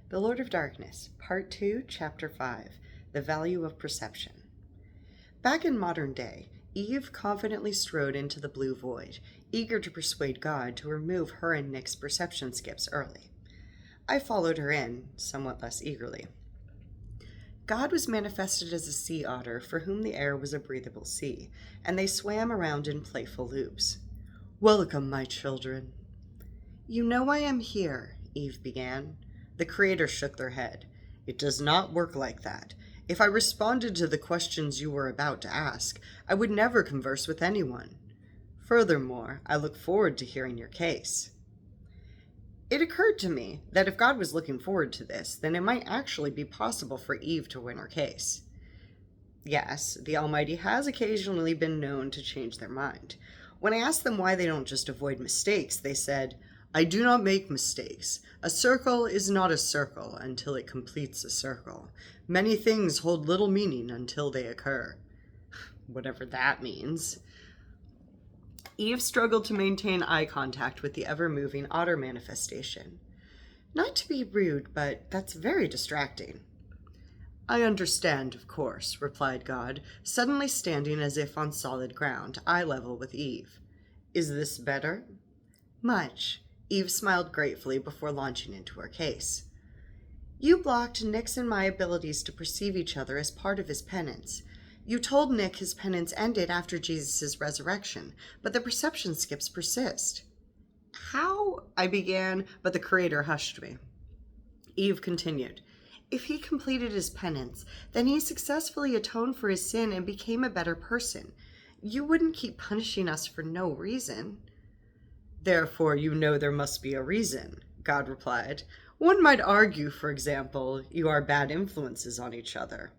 The Lord of Darkness, Part 2, Chapter 5, The Value of Perception. Back in modern day, Eve confidently strode into the blue void, eager to persuade God to remove her and Nick's perception skips early. I followed her in, somewhat less eagerly. God was manifested as a sea otter for whom the air was a breathable sea, and they swam around in playful loops. "Welcome, my children." "You know I am here," Eve began. The Creator shook their head. "It does not work like that. If I responded to the questions you were about to ask, I would never converse with anyone. Furthermore, I look forward to hearing your case." It occurred to me that if God was looking forward to this, then it might actually be possible for Eve to win her case. Yes, the Almighty has occasionally been known to change their mind. When I asked them why they don't just avoid mistakes, they said, "I do not make mistakes. A circle is not a circle until it completes a circle. Many things hold little meaning until they occur." Whatever that means. Eve struggled to maintain eye contact with the ever-moving otter manifestation. "Not to be rude, but that's very distracting." "I understand, of course," replied God, suddenly standing as if on solid ground, eye level with Eve. "Is this better?" "Much." Eve smiled gratefully before launching into her case. "You blocked Nick's and my abilities to perceive each other as part of his penance. You told Nick his penance ended after Jesus' resurrection, but the perception skips persist." "How?" I began, but the Creator hushed me. Eve continued, "If he completed his penance, then he successfully atoned for his sin and became a better person. You wouldn't keep punishing us for no reason." "Therefore you know there must be a reason," God replied. "One might argue, for example, you are bad influences on each other."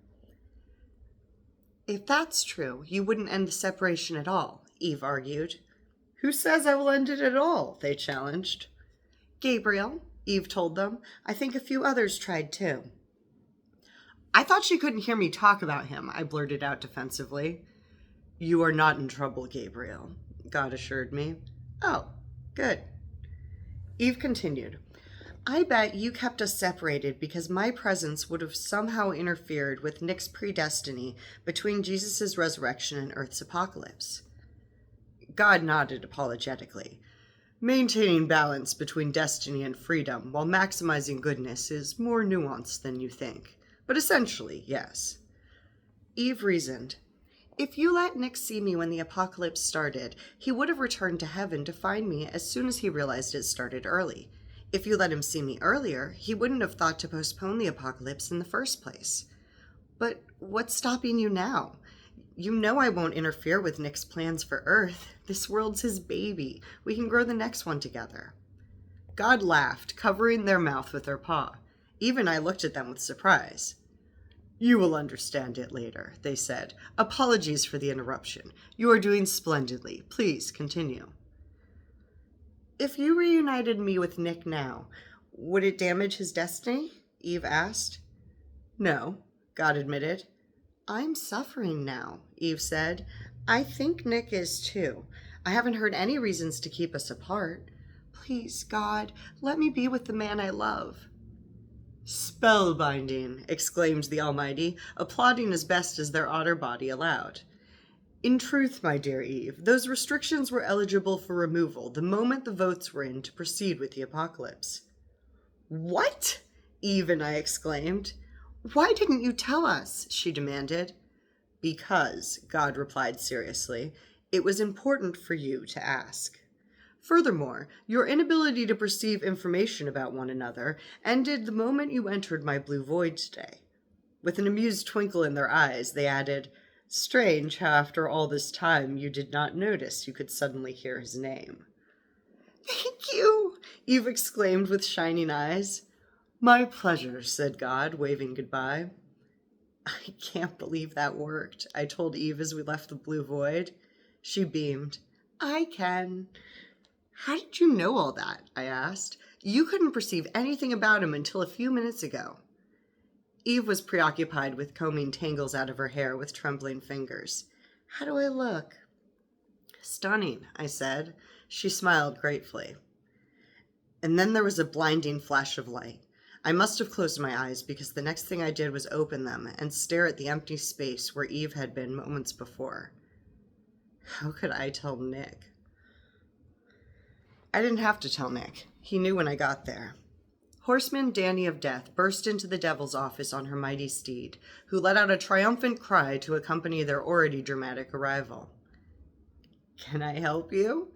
"If that's true, you wouldn't end the separation at all," Eve argued. "Who says I will end it at all?" they challenged. "Gabriel," Eve told them. "I think a few others tried too." "I thought she couldn't hear me talk about him," I blurted out defensively. "You are not in trouble, Gabriel," God assured me. "Oh, good." Eve continued, "I bet you kept us separated because my presence would have somehow interfered with Nick's predestiny between Jesus' resurrection and Earth's apocalypse." God nodded apologetically. "Maintaining balance between destiny and freedom while maximizing goodness is more nuanced than you think. But essentially, yes." Eve reasoned, "If you let Nick see me when the apocalypse started, he would have returned to heaven to find me as soon as he realized it started early. If you let him see me earlier, he wouldn't have thought to postpone the apocalypse in the first place." "But what's stopping you now? You know I won't interfere with Nick's plans for Earth. This world's his baby. We can grow the next one together." God laughed, covering their mouth with their paw. Eve and I looked at them with surprise. "You will understand it later," they said. "Apologies for the interruption. You are doing splendidly. Please continue." "If you reunited me with Nick now, would it damage his destiny?" Eve asked. "No," God admitted. "I'm suffering now," Eve said. "I think Nick is too. I haven't heard any reasons to keep us apart. Please, God, let me be with the man I love." "Spellbinding," exclaimed the Almighty, applauding as best as their otter body allowed. "In truth, my dear Eve, those restrictions were eligible for removal the moment the votes were in to proceed with the apocalypse." "What?" Eve and I exclaimed. "Why didn't you tell us?" she demanded. "Because," God replied seriously, "it was important for you to ask. Furthermore, your inability to perceive information about one another ended the moment you entered my blue void today." With an amused twinkle in their eyes, they added, "Strange how after all this time you did not notice you could suddenly hear his name." "Thank you!" Eve exclaimed with shining eyes. "My pleasure," said God, waving goodbye. "I can't believe that worked," I told Eve as we left the blue void. She beamed. "I can." "How did you know all that?" I asked. "You couldn't perceive anything about him until a few minutes ago." Eve was preoccupied with combing tangles out of her hair with trembling fingers. "How do I look?" "Stunning," I said. She smiled gratefully. And then there was a blinding flash of light. I must have closed my eyes because the next thing I did was open them and stare at the empty space where Eve had been moments before. How could I tell Nick? I didn't have to tell Nick. He knew when I got there. Horseman Danny of Death burst into the devil's office on her mighty steed, who let out a triumphant cry to accompany their already dramatic arrival. "Can I help you?"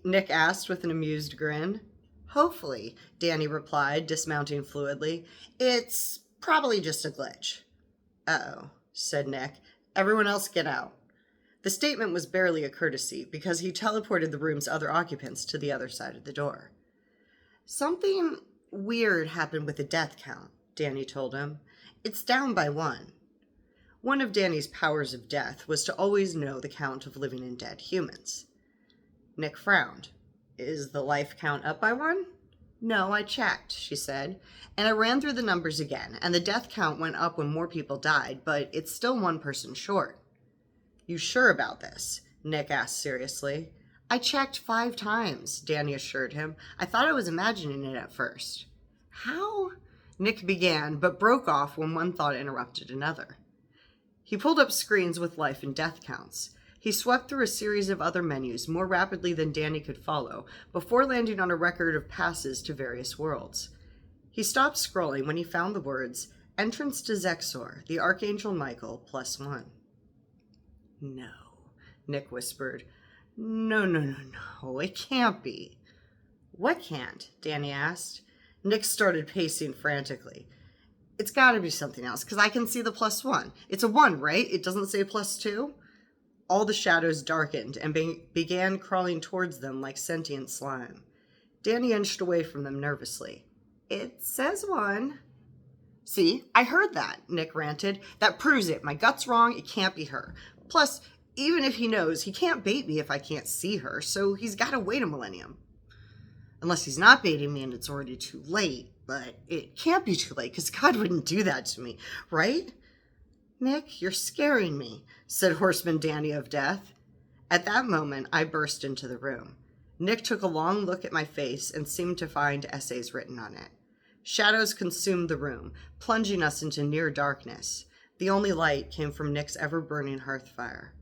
Nick asked with an amused grin. "Hopefully," Danny replied, dismounting fluidly. "It's probably just a glitch." "Uh-oh," said Nick. "Everyone else get out." The statement was barely a courtesy because he teleported the room's other occupants to the other side of the door. "Something weird happened with the death count," Danny told him. "It's down by 1. One of Danny's powers of death was to always know the count of living and dead humans. Nick frowned. "Is the life count up by 1? "No, I checked," she said, "and I ran through the numbers again, and the death count went up when more people died, but it's still 1 person short." "You sure about this?" Nick asked seriously. "I checked 5 times," Danny assured him. "I thought I was imagining it at first." "How?" Nick began, but broke off when one thought interrupted another. He pulled up screens with life and death counts. He swept through a series of other menus more rapidly than Danny could follow, before landing on a record of passes to various worlds. He stopped scrolling when he found the words, "Entrance to Zexor, the Archangel Michael, +1. "No," Nick whispered. No, it can't be." "What can't?" Danny asked. Nick started pacing frantically. "It's got to be something else, because I can see the +1. It's a 1, right? It doesn't say +2? All the shadows darkened and began crawling towards them like sentient slime. Danny inched away from them nervously. "It says 1. "See, I heard that," Nick ranted. "That proves it. My gut's wrong. It can't be her. Plus, even if he knows, he can't bait me if I can't see her, so he's got to wait a millennium. Unless he's not baiting me and it's already too late. But it can't be too late, because God wouldn't do that to me, right?" "Nick, you're scaring me," said Horseman Danny of Death. At that moment, I burst into the room. Nick took a long look at my face and seemed to find essays written on it. Shadows consumed the room, plunging us into near darkness. The only light came from Nick's ever-burning hearth fire.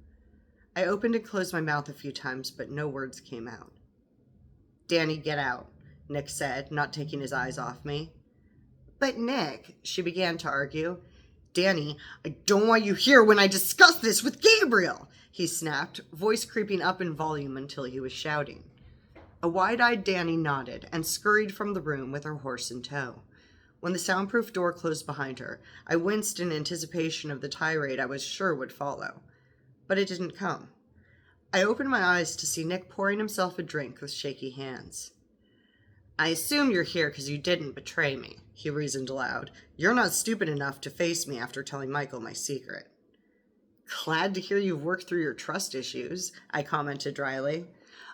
I opened and closed my mouth a few times, but no words came out. "Danny, get out," Nick said, not taking his eyes off me. "But Nick," she began to argue. "Danny, I don't want you here when I discuss this with Gabriel," he snapped, voice creeping up in volume until he was shouting. A wide-eyed Danny nodded and scurried from the room with her horse in tow. When the soundproof door closed behind her, I winced in anticipation of the tirade I was sure would follow. But it didn't come. I opened my eyes to see Nick pouring himself a drink with shaky hands. "I assume you're here because you didn't betray me," he reasoned aloud. "You're not stupid enough to face me after telling Michael my secret." "Glad to hear you've worked through your trust issues," I commented dryly.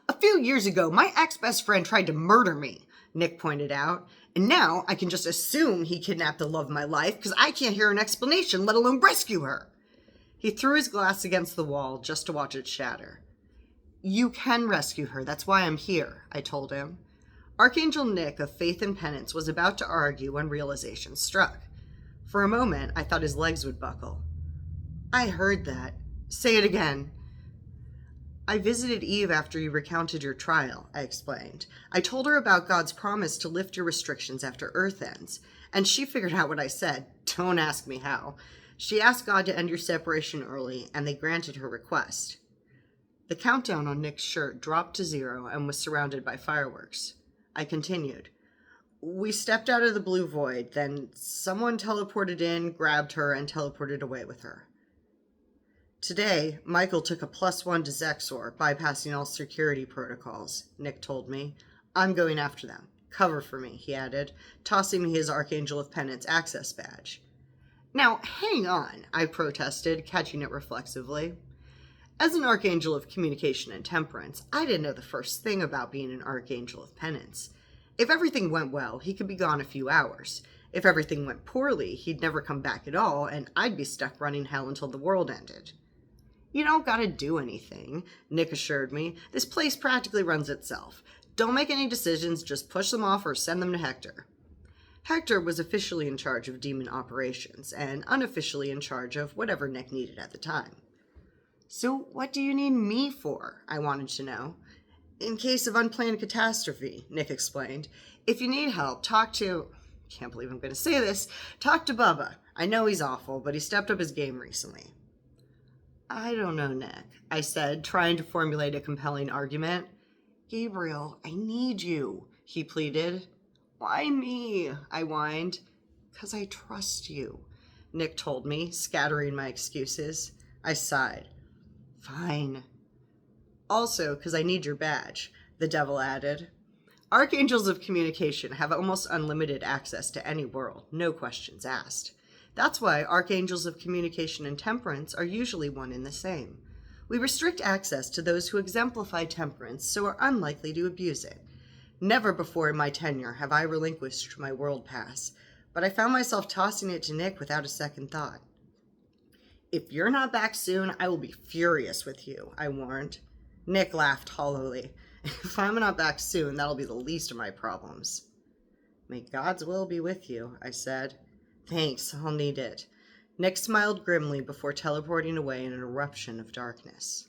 "A few years ago, my ex-best friend tried to murder me," Nick pointed out. "And now I can just assume he kidnapped the love of my life because I can't hear an explanation, let alone rescue her." He threw his glass against the wall just to watch it shatter. "You can rescue her. That's why I'm here," I told him. Archangel Nick of Faith and Penance was about to argue when realization struck. For a moment, I thought his legs would buckle. "I heard that. Say it again." "I visited Eve after you recounted your trial," I explained. "I told her about God's promise to lift your restrictions after Earth ends, and she figured out what I said. Don't ask me how. She asked God to end your separation early, and they granted her request." The countdown on Nick's shirt dropped to 0 and was surrounded by fireworks. I continued. "We stepped out of the blue void, then someone teleported in, grabbed her, and teleported away with her. Today, Michael took a +1 to Zexor, bypassing all security protocols," Nick told me. "I'm going after them. Cover for me," he added, tossing me his Archangel of Penance access badge. "Now, hang on," I protested, catching it reflexively. As an Archangel of Communication and Temperance, I didn't know the first thing about being an Archangel of Penance. If everything went well, he could be gone a few hours. If everything went poorly, he'd never come back at all, and I'd be stuck running hell until the world ended. "You don't gotta do anything," Nick assured me. "This place practically runs itself. Don't make any decisions, just push them off or send them to Hector." Hector was officially in charge of demon operations, and unofficially in charge of whatever Nick needed at the time. So what do you need me for? I wanted to know. In case of unplanned catastrophe, Nick explained. If you need help, talk to... Can't believe I'm going to say this. Talk to Bubba. I know he's awful, but he stepped up his game recently. I don't know, Nick, I said, trying to formulate a compelling argument. Gabriel, I need you, he pleaded. Why me? I whined. 'Cause I trust you, Nick told me, scattering my excuses. I sighed. Fine. Also, 'cause I need your badge, the devil added. Archangels of communication have almost unlimited access to any world, no questions asked. That's why archangels of communication and temperance are usually one and the same. We restrict access to those who exemplify temperance, so are unlikely to abuse it. Never before in my tenure have I relinquished my world pass, but I found myself tossing it to Nick without a second thought. If you're not back soon, I will be furious with you, I warned. Nick laughed hollowly. If I'm not back soon, that'll be the least of my problems. May God's will be with you, I said. Thanks, I'll need it. Nick smiled grimly before teleporting away in an eruption of darkness.